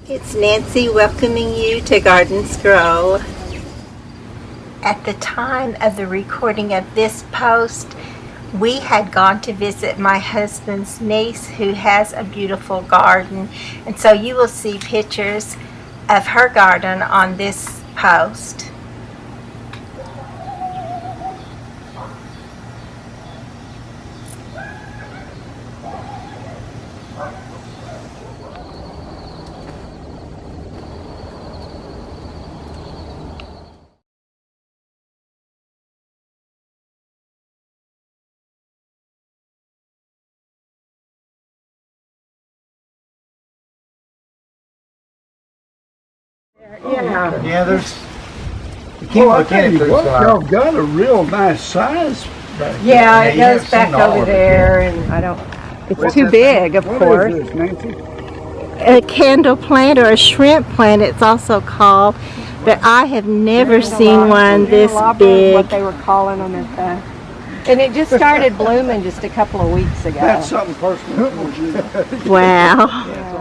It's Nancy welcoming you to Gardens Grow. At the time of the recording of this post, we had gone to visit my husband's niece who has a beautiful garden, and so you will see pictures of her garden on this post. Yeah, there's. You can't Well, I look at tell it. you what, y'all got a real nice size back there. Yeah, it you goes haven't back seen all over of it there, and I don't. It's What's too that big, of What course. is this, Nancy? A candle plant, or a shrimp plant it's also called, but I have never seen one this Candelabra is what big. they were calling them at the. And it just started blooming just a couple of weeks ago. That's something personal for you. Wow. Yeah.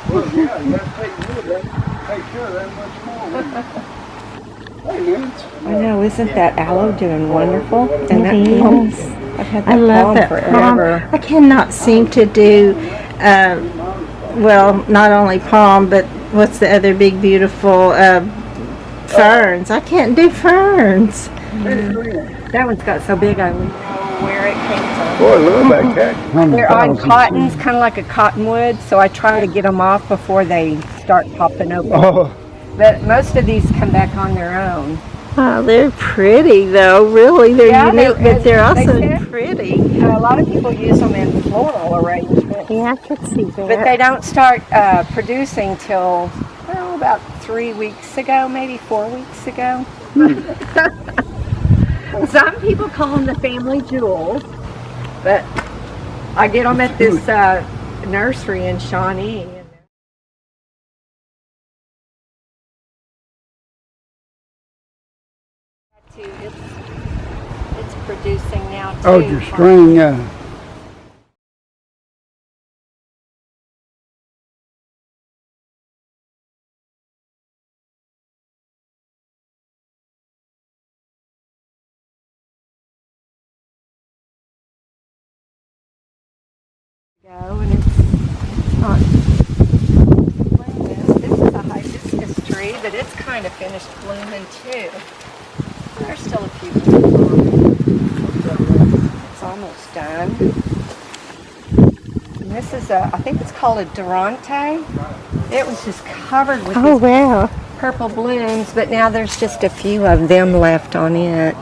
Well, yeah, you gotta take care of that much more. Hey, Nancy. I know, isn't that aloe doing wonderful? And that It palm, is. I've had that I love palm that forever. palm. I cannot seem to do, well, not only palm, but what's the other big, beautiful ferns? I can't do ferns. That one's got so big I wouldn't know where it came from. Boy, look at that cat. They're on cottons, kind of like a cottonwood, so I try to get them off before they start popping open. Oh, But most of these come back on their own. Oh, they're pretty though. Really, they're Yeah, unique, but they're they also said- pretty. A lot of people use them in floral arrangements, Yeah, I could see that. but they don't start producing till, well, about 3 weeks ago, maybe 4 weeks ago. Some people call them the family jewels, but I get them at this nursery in Shawnee. It's producing now too. oh, your string, Go, and it's not. This is a hibiscus tree, but it's kind of finished blooming too. There's still a few blooms. It's almost done. And this is I think it's called a Durante. It was just covered with Oh, these wow. purple blooms, but now there's just a few of them left on it.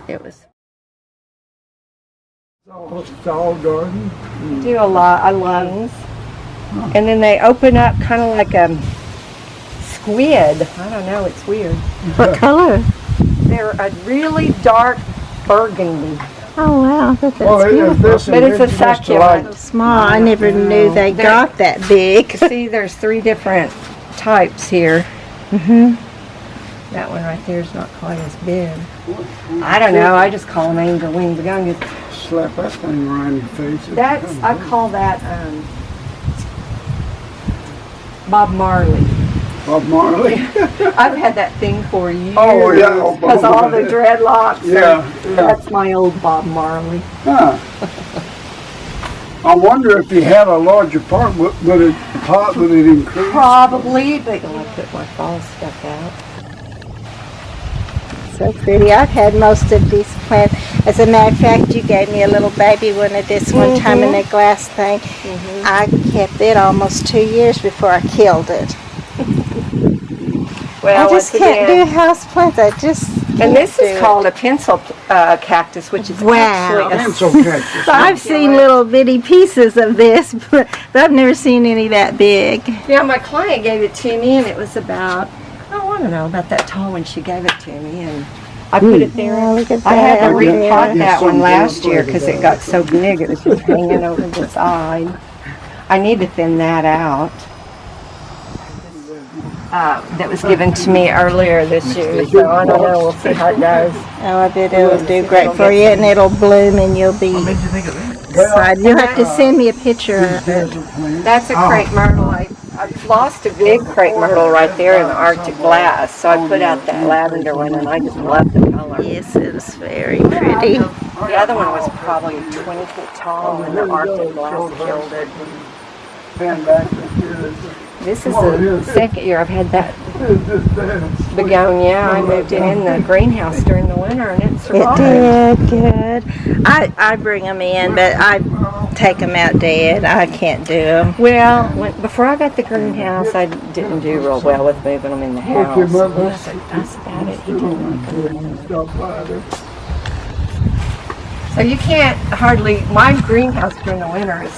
It was. it's all garden. Do a lot of lungs, and then they open up kind of like a squid. I don't know, it's weird. What color? They're a really dark burgundy. Oh, wow. That's Well, beautiful. this But it's a indigenous to succulent. like- Small. I never knew they They're- got that big. See, there's 3 different types here. That one right there is not quite as big. I don't know, I just call them angel wing begungas. Slap that thing around your face. I call that Bob Marley. Bob Marley. I've had that thing for years. Oh, yeah. Because all the dreadlocks. Yeah, That's my old Bob Marley. Huh. I wonder if you had a larger pot, would it increase? Probably, but I put my fall stuff out. So pretty. I've had most of these plants. As a matter of fact, you gave me a little baby one of this one time in that glass thing. I kept it almost 2 years before I killed it. Well, I just can't do house plants. I just And this can't is do called a pencil cactus, which is Wow. actually a Pencil cactus. I've seen little bitty pieces of this, but I've never seen any that big. Yeah, my client gave it to me, and it was about, I don't know, about that tall when she gave it to me, and I put it there. Oh, look at I had that. to repot Yeah. that one last year because it got so big. It was just hanging over the side. I need to thin that out. That was given to me earlier this year, so I don't know. We'll see how it does. Oh, I bet it'll do great for you, and it'll bloom, and you'll be excited. You'll have to send me a picture of it. That's a crepe myrtle. I've lost a big crepe myrtle right there in the Arctic glass, so I put out that lavender one, and I just love the color. Yes, it's very pretty. The other one was probably 20 feet tall, and the Arctic glass killed it. This is the second year I've had that begonia. I moved it in the greenhouse during the winter, and it survived. It did good. I bring them in, but I take them out dead. I can't do them. Well, before I got the greenhouse, I didn't do real well with moving them in the house. That's about it. He didn't like them. So you can't hardly. My greenhouse during the winter is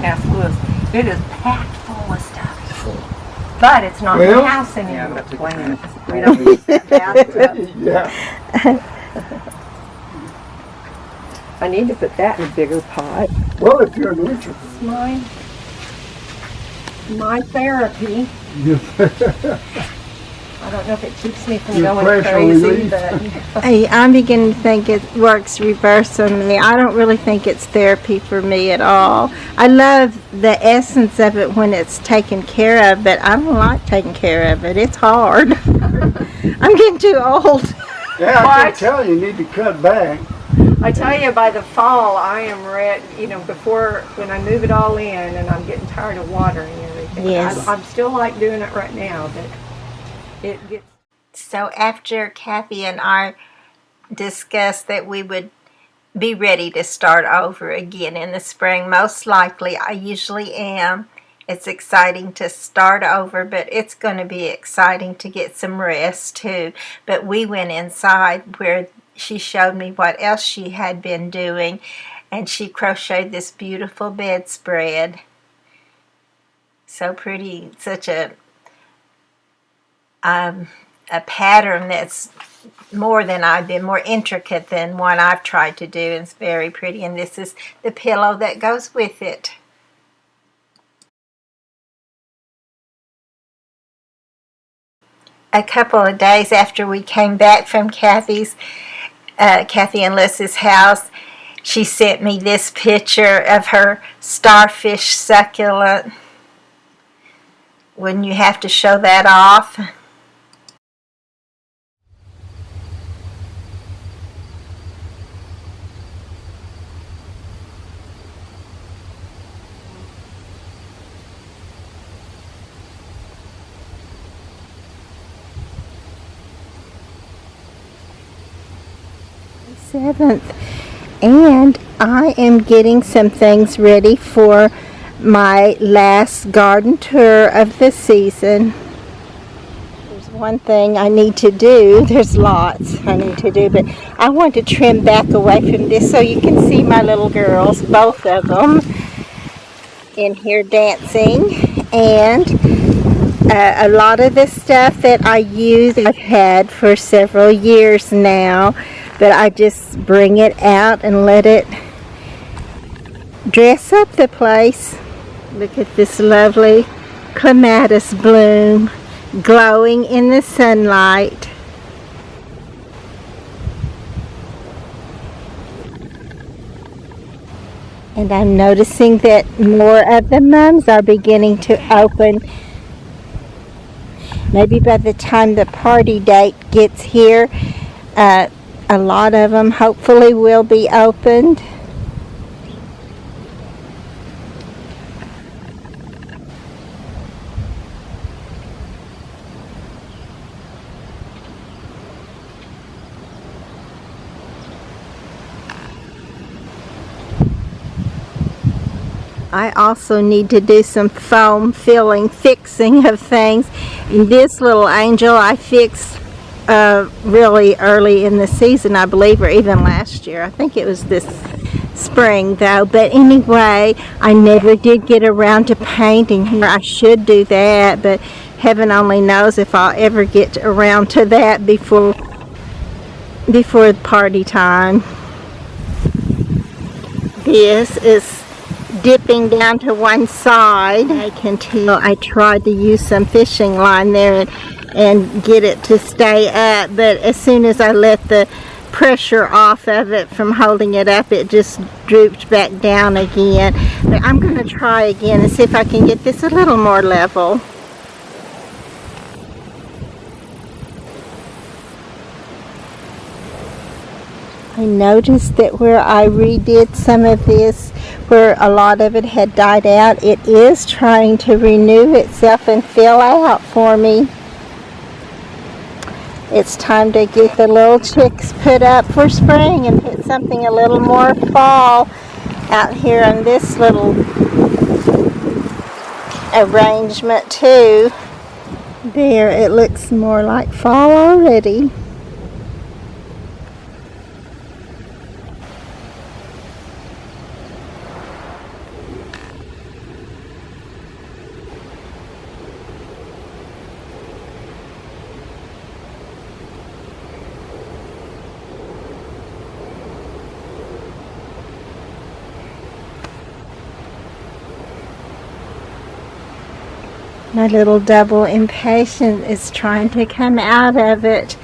ask Louis. It is packed full of stuff. But it's not in the house anymore. It's plants. We don't use that bathtub. Yeah. I need to put that in a bigger pot. Well, if you're neutral. My therapy. I don't know if it keeps me from Your going pressure crazy, relief. but I'm beginning to think it works reverse on me. I don't really think it's therapy for me at all. I love the essence of it when it's taken care of, but I don't like taking care of it. It's hard. I'm getting too old. Yeah, I can tell you need to cut back. I tell you, by the fall, I am ready. You know, before when I move it all in, and I'm getting tired of watering everything. Yes. I'm still like doing it right now, but it gets. So after Kathy and I discussed that we would be ready to start over again in the spring, most likely I usually am. It's exciting to start over, but it's going to be exciting to get some rest too. But we went inside where she showed me what else she had been doing, and she crocheted this beautiful bedspread. So pretty, such a pattern that's more intricate than one I've tried to do, and it's very pretty. And this is the pillow that goes with it. A couple of days after we came back from Kathy and Liz's house, she sent me this picture of her starfish succulent. Wouldn't you have to show that off? Seventh, and I am getting some things ready for my last garden tour of the season. There's one thing I need to do. There's lots I need to do, but I want to trim back away from this so you can see my little girls, both of them, in here dancing. And a lot of the stuff that I use I've had for several years now, but I just bring it out and let it dress up the place. Look at this lovely clematis bloom glowing in the sunlight. And I'm noticing that more of the mums are beginning to open. Maybe by the time the party date gets here, a lot of them hopefully will be opened. I also need to do some foam fixing of things. And this little angel I fixed really early in the season, I believe, or even last year. I think it was this spring though. But anyway, I never did get around to painting her. I should do that, but heaven only knows if I'll ever get around to that before before party time. This is dipping down to one side. I can tell I tried to use some fishing line there and get it to stay up, but as soon as I let the pressure off of it from holding it up, it just drooped back down again. But I'm going to try again and see if I can get this a little more level. I noticed that where I redid some of this, where a lot of it had died out, it is trying to renew itself and fill out for me. It's time to get the little chicks put up for spring and put something a little more fall out here in this little arrangement too. There, it looks more like fall already. My little double impatient is trying to come out of it.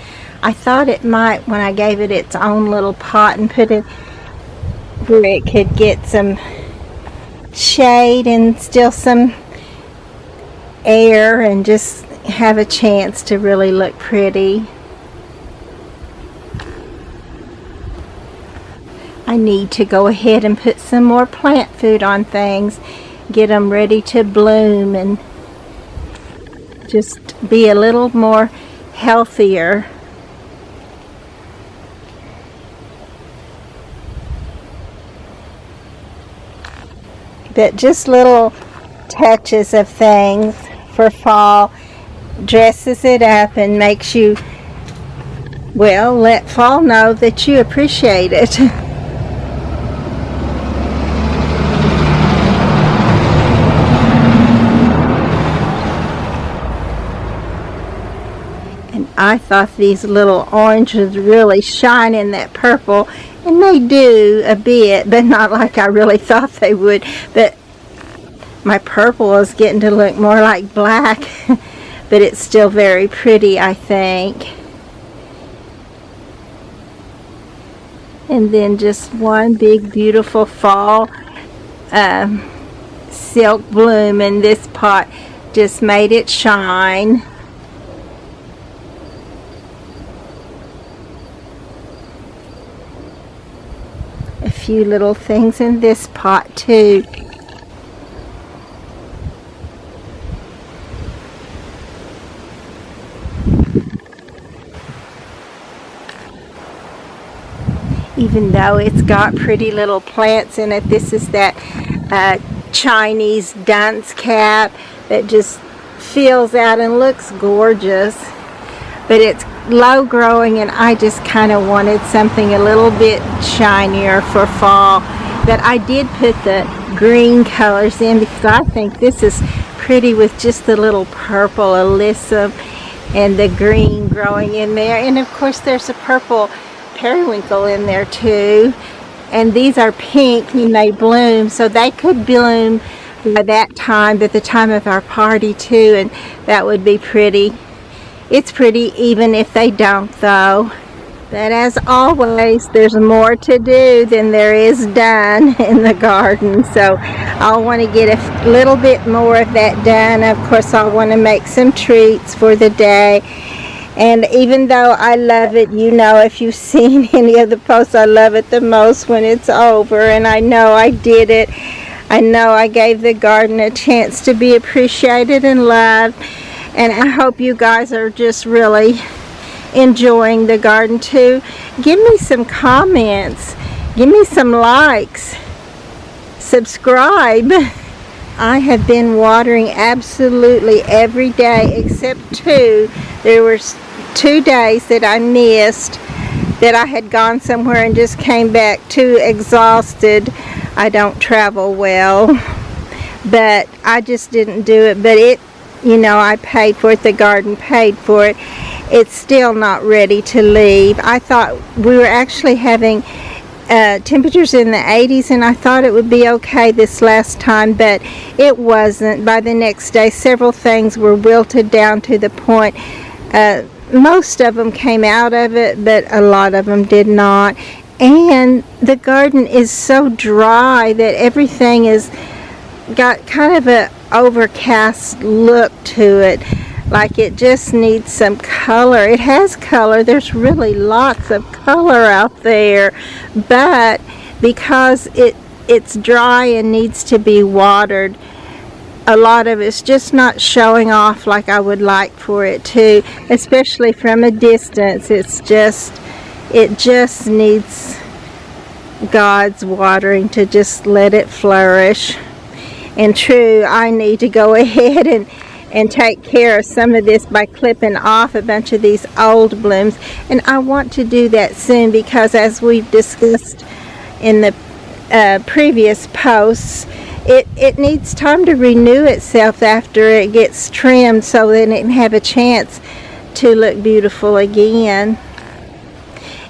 I thought it might when I gave it its own little pot and put it where it could get some shade and still some air and just have a chance to really look pretty. I need to go ahead and put some more plant food on things, get them ready to bloom and just be a little more healthier. But just little touches of things for fall dresses it up and makes you, well, let fall know that you appreciate it. I thought these little oranges really shine in that purple, and they do a bit, but not like I really thought they would. But my purple is getting to look more like black, but it's still very pretty, I think. And then just one big beautiful fall silk bloom in this pot just made it shine. A few little things in this pot too. Even though it's got pretty little plants in it, this is that Chinese dunce cap that just fills out and looks gorgeous. But it's low growing, and I just kind of wanted something a little bit shinier for fall. But I did put the green colors in because I think this is pretty with just the little purple alyssum and the green growing in there. And of course there's a purple periwinkle in there too. And these are pink when they bloom, so they could bloom by that time, but the time of our party too, and that would be pretty. It's pretty even if they don't though. But as always, there's more to do than there is done in the garden. So I'll want to get a little bit more of that done. Of course, I'll want to make some treats for the day. And even though I love it, you know, if you've seen any of the posts, I love it the most when it's over. And I know I did it. I know I gave the garden a chance to be appreciated and loved. And I hope you guys are just really enjoying the garden too. Give me some comments. Give me some likes. Subscribe. I have been watering absolutely every day except two. There were 2 days that I missed, that I had gone somewhere and just came back too exhausted. I don't travel well, but I just didn't do it. But it, you know, I paid for it. The garden paid for it. it's still not ready to leave. I thought we were actually having temperatures in the 80s, and I thought it would be okay this last time, but it wasn't. By the next day, several things were wilted down to the point. Most of them came out of it, but a lot of them did not. And the garden is so dry that everything is got kind of a overcast look to it, like it just needs some color. It has color, there's really lots of color out there, but because it's dry and needs to be watered, a lot of it's just not showing off like I would like for it to, especially from a distance. It just needs God's watering to just let it flourish. And true, I need to go ahead and take care of some of this by clipping off a bunch of these old blooms, and I want to do that soon, because as we've discussed in the previous posts, it needs time to renew itself after it gets trimmed, so that it can have a chance to look beautiful again.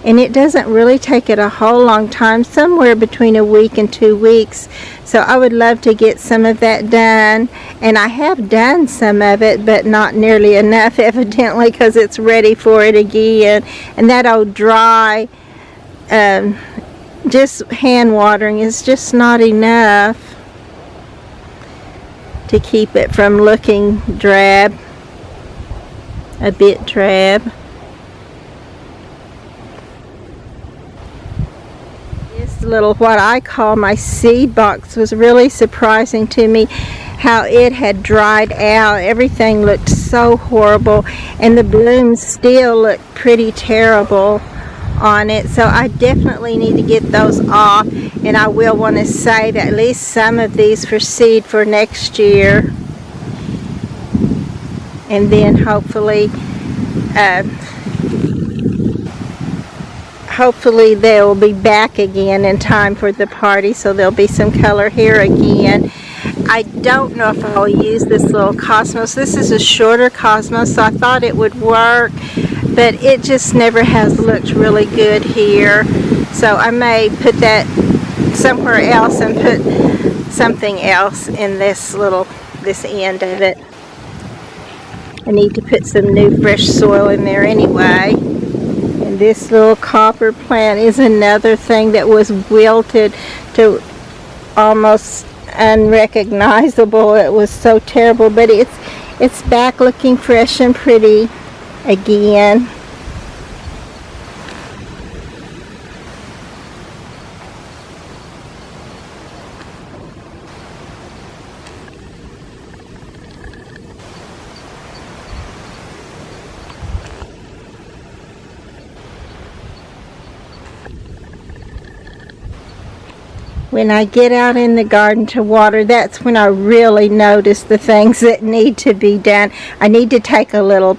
And it doesn't really take it a whole long time, somewhere between a week and 2 weeks. So I would love to get some of that done. And I have done some of it, but not nearly enough, evidently, because it's ready for it again. And that old dry, just hand watering is just not enough to keep it from looking drab, a bit drab. This little, what I call my seed box, was really surprising to me, how it had dried out. Everything looked so horrible, and the blooms still look pretty terrible on it. So I definitely need to get those off, and I will want to save at least some of these for seed for next year, and then hopefully they'll be back again in time for the party, so there'll be some color here again. I don't know if I'll use this little cosmos. This is a shorter cosmos, so I thought it would work, but it just never has looked really good here. So I may put that somewhere else and put something else in this end of it. I need to put some new fresh soil in there anyway. And this little copper plant is another thing that was wilted to almost unrecognizable. It was so terrible, but it's back looking fresh and pretty again. When I get out in the garden to water, that's when I really notice the things that need to be done. I need to take a little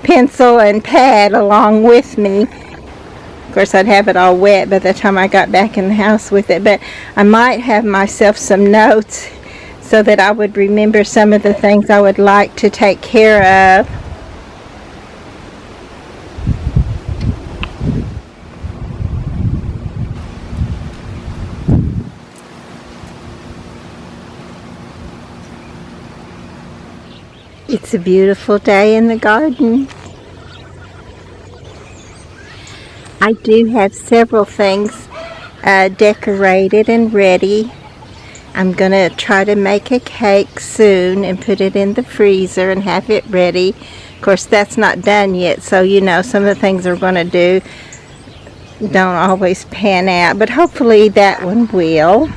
pencil and pad along with me. Of course, I'd have it all wet by the time I got back in the house with it, but I might have myself some notes so that I would remember some of the things I would like to take care of. It's a beautiful day in the garden. I do have several things decorated and ready. I'm going to try to make a cake soon and put it in the freezer and have it ready. Of course, that's not done yet, so you know, some of the things we're going to do don't always pan out, but hopefully that one will.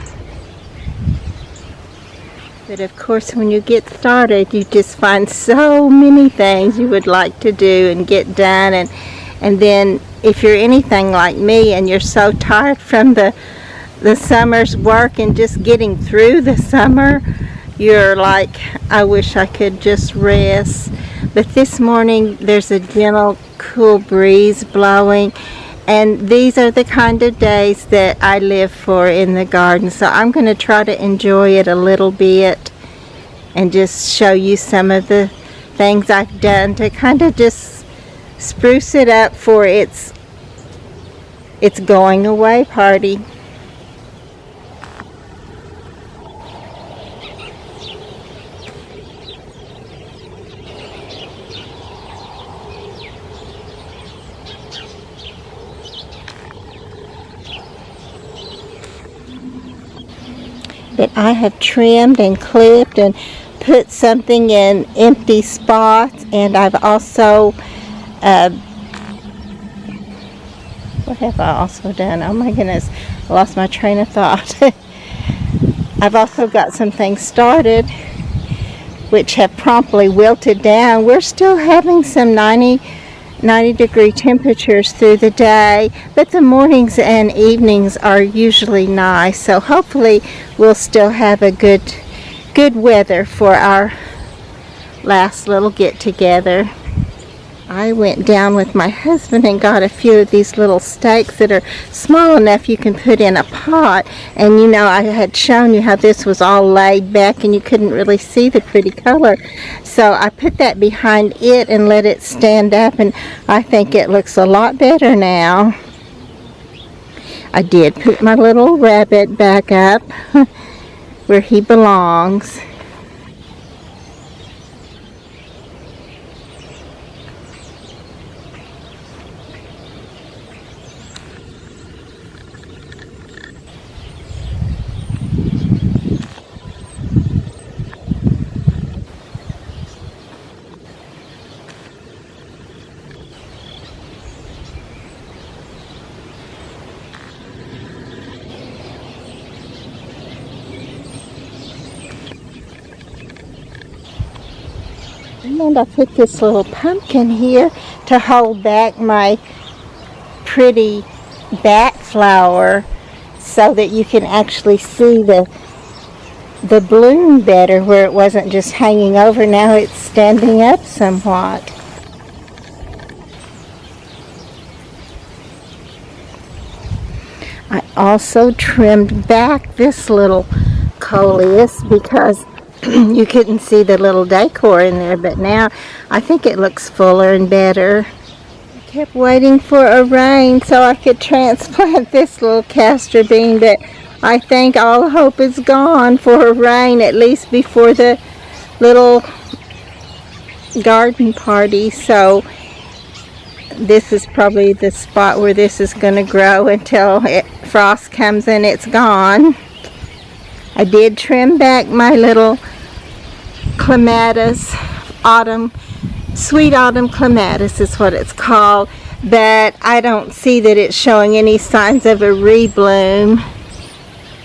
But of course, when you get started, you just find so many things you would like to do and get done, and then if you're anything like me and you're so tired from the summer's work and just getting through the summer, you're like, I wish I could just rest. But this morning there's a gentle, cool breeze blowing, and these are the kind of days that I live for in the garden. So I'm going to try to enjoy it a little bit and just show you some of the things I've done to kind of just spruce it up for its going away party. But I have trimmed and clipped and put something in empty spots, and I've also what have I also done? Oh my goodness, I lost my train of thought. I've also got some things started which have promptly wilted down. We're still having some 90-degree temperatures through the day, but the mornings and evenings are usually nice, so hopefully we'll still have a good weather for our last little get-together. I went down with my husband and got a few of these little stakes that are small enough you can put in a pot, and you know, I had shown you how this was all laid back and you couldn't really see the pretty color, so I put that behind it and let it stand up, and I think it looks a lot better now. I did put my little rabbit back up where he belongs. And I put this little pumpkin here to hold back my pretty bat flower so that you can actually see the bloom better, where it wasn't just hanging over. Now it's standing up somewhat. I also trimmed back this little coleus because you couldn't see the little decor in there, but now I think it looks fuller and better. I kept waiting for a rain so I could transplant this little castor bean, but I think all hope is gone for a rain, at least before the little garden party. So this is probably the spot where this is going to grow until frost comes and it's gone. I did trim back my little clematis, sweet autumn clematis is what it's called, but I don't see that it's showing any signs of a rebloom.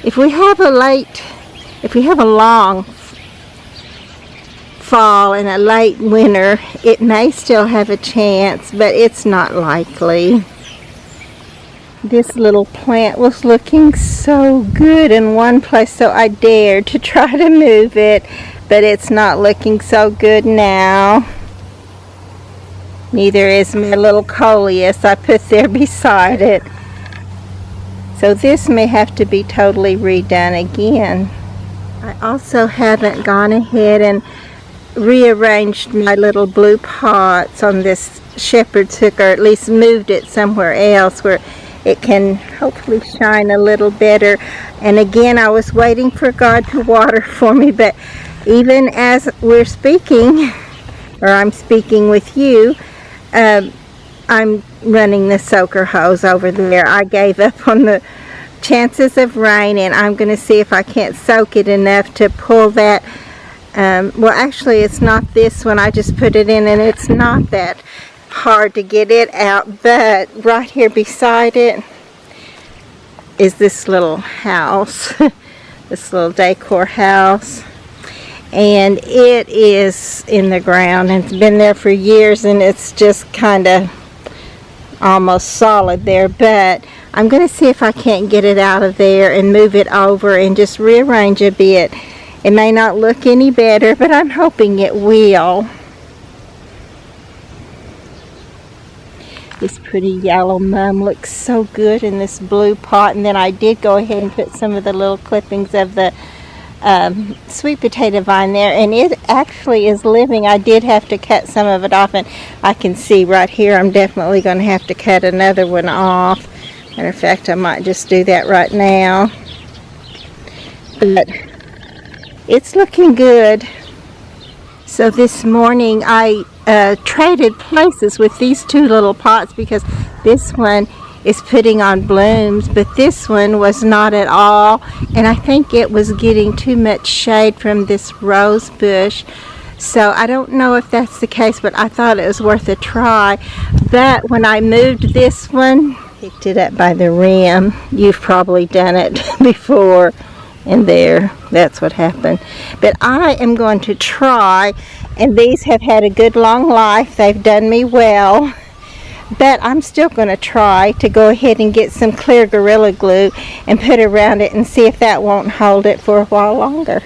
If we have a long fall and a late winter, it may still have a chance, but it's not likely. This little plant was looking so good in one place, so I dared to try to move it, but it's not looking so good now. Neither is my little coleus I put there beside it. So this may have to be totally redone again. I also haven't gone ahead and rearranged my little blue pots on this shepherd's hook, or at least moved it somewhere else where it can hopefully shine a little better. And again, I was waiting for God to water for me, but even as we're speaking, or I'm speaking with you, I'm running the soaker hose over there. I gave up on the chances of rain, and I'm going to see if I can't soak it enough to pull that. Well, actually, it's not this one. I just put it in, and it's not that hard to get it out, but right here beside it is this little house, this little decor house, and it is in the ground and it's been there for years, and it's just kind of almost solid there, but I'm going to see if I can't get it out of there and move it over and just rearrange a bit. It may not look any better, but I'm hoping it will. This pretty yellow mum looks so good in this blue pot, and then I did go ahead and put some of the little clippings of the sweet potato vine there, and it actually is living. I did have to cut some of it off, and I can see right here I'm definitely going to have to cut another one off. Matter of fact, I might just do that right now. But it's looking good. So this morning I traded places with these two little pots because this one is putting on blooms, but this one was not at all, and I think it was getting too much shade from this rose bush. So I don't know if that's the case, but I thought it was worth a try. But when I moved this one, picked it up by the rim. You've probably done it before, and there, that's what happened. But I am going to try, and these have had a good long life. They've done me well. But I'm still going to try to go ahead and get some clear Gorilla Glue and put around it and see if that won't hold it for a while longer.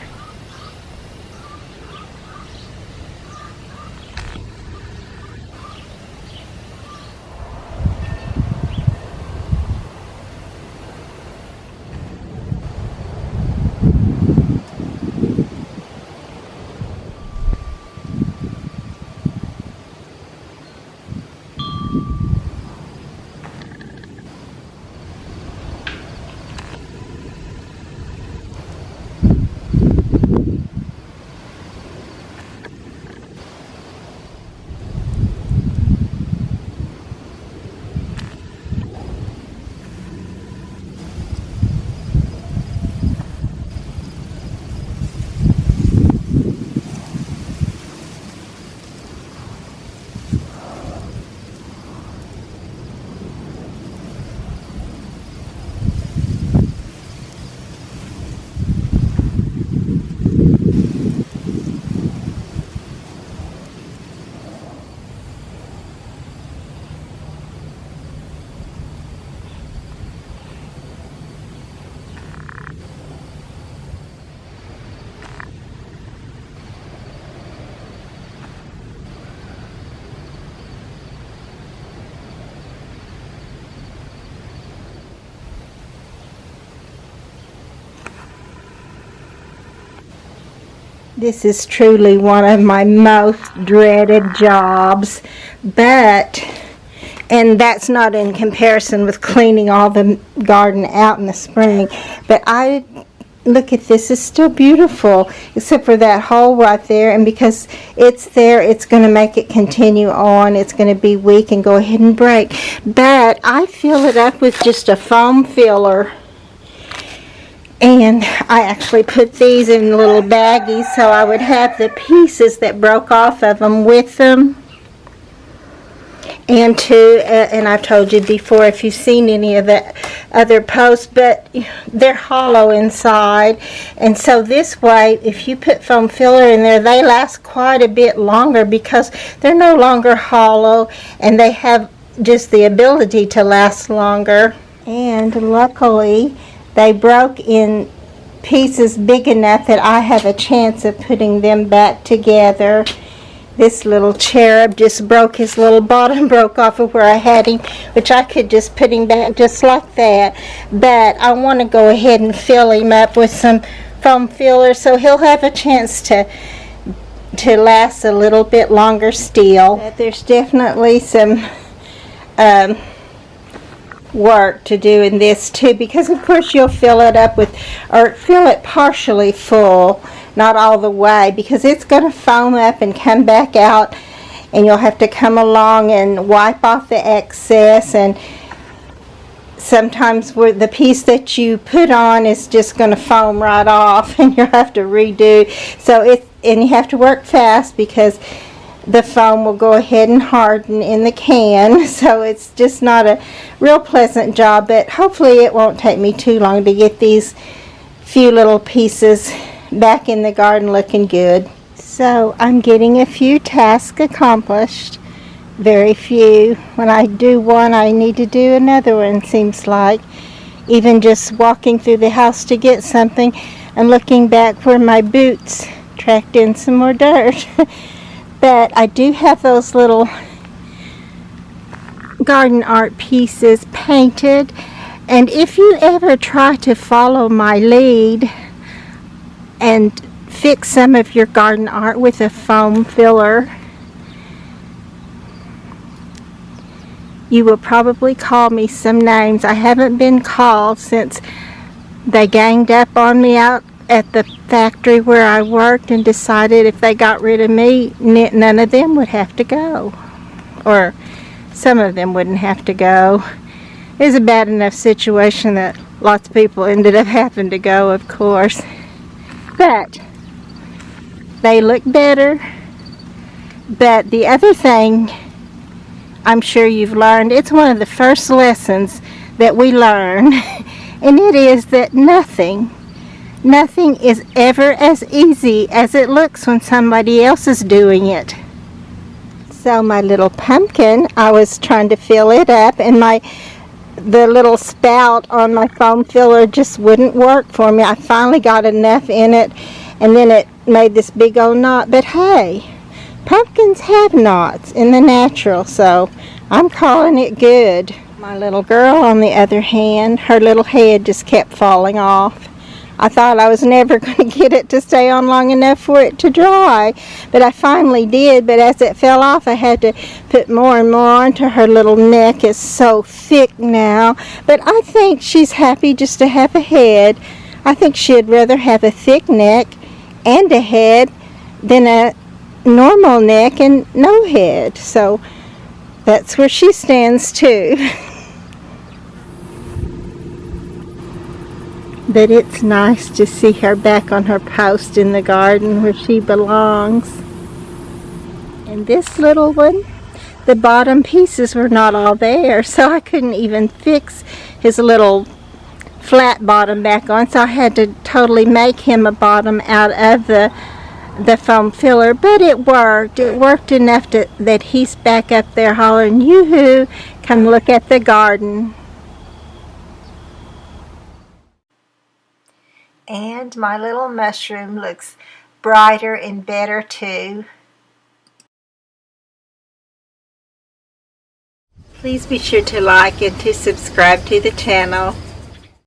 This is truly one of my most dreaded jobs, and that's not in comparison with cleaning all the garden out in the spring, but look at this, it's still beautiful, except for that hole right there, and because it's there, it's going to make it continue on. It's going to be weak and go ahead and break, but I fill it up with just a foam filler. And I actually put these in little baggies so I would have the pieces that broke off of them with them. And I've told you before if you've seen any of the other posts, but they're hollow inside. And so this way, if you put foam filler in there, they last quite a bit longer because they're no longer hollow and they have just the ability to last longer. And luckily, they broke in pieces big enough that I have a chance of putting them back together. This little cherub just broke, his little bottom broke off of where I had him, which I could just put him back just like that. But I want to go ahead and fill him up with some foam filler so he'll have a chance to last a little bit longer still. But there's definitely some work to do in this too, because of course you'll fill it up with, or fill it partially full, not all the way, because it's going to foam up and come back out, and you'll have to come along and wipe off the excess, and sometimes where the piece that you put on is just going to foam right off and you'll have to redo. So and you have to work fast because the foam will go ahead and harden in the can, so it's just not a real pleasant job, but hopefully it won't take me too long to get these few little pieces back in the garden looking good. So I'm getting a few tasks accomplished, very few. When I do one, I need to do another one, seems like. Even just walking through the house to get something and looking back where my boots tracked in some more dirt. But I do have those little garden art pieces painted, and if you ever try to follow my lead and fix some of your garden art with a foam filler. You will probably call me some names. I haven't been called since they ganged up on me out at the factory where I worked and decided if they got rid of me, none of them would have to go. Or some of them wouldn't have to go. It was a bad enough situation that lots of people ended up having to go, of course. But they look better. But the other thing I'm sure you've learned, it's one of the first lessons that we learn, and it is that nothing is ever as easy as it looks when somebody else is doing it. So my little pumpkin, I was trying to fill it up, and the little spout on my foam filler just wouldn't work for me. I finally got enough in it, and then it made this big old knot. But hey, pumpkins have knots in the natural, so I'm calling it good. My little girl, on the other hand, her little head just kept falling off. I thought I was never going to get it to stay on long enough for it to dry, but I finally did. But as it fell off, I had to put more and more onto her little neck. It's so thick now, but I think she's happy just to have a head. I think she'd rather have a thick neck and a head than a normal neck and no head. So that's where she stands too. But it's nice to see her back on her post in the garden where she belongs. And this little one, the bottom pieces were not all there, so I couldn't even fix his little flat bottom back on, so I had to totally make him a bottom out of the foam filler. But it worked enough that he's back up there hollering, "Yoo-hoo, come look at the garden." And my little mushroom looks brighter and better too. Please be sure to like and to subscribe to the channel.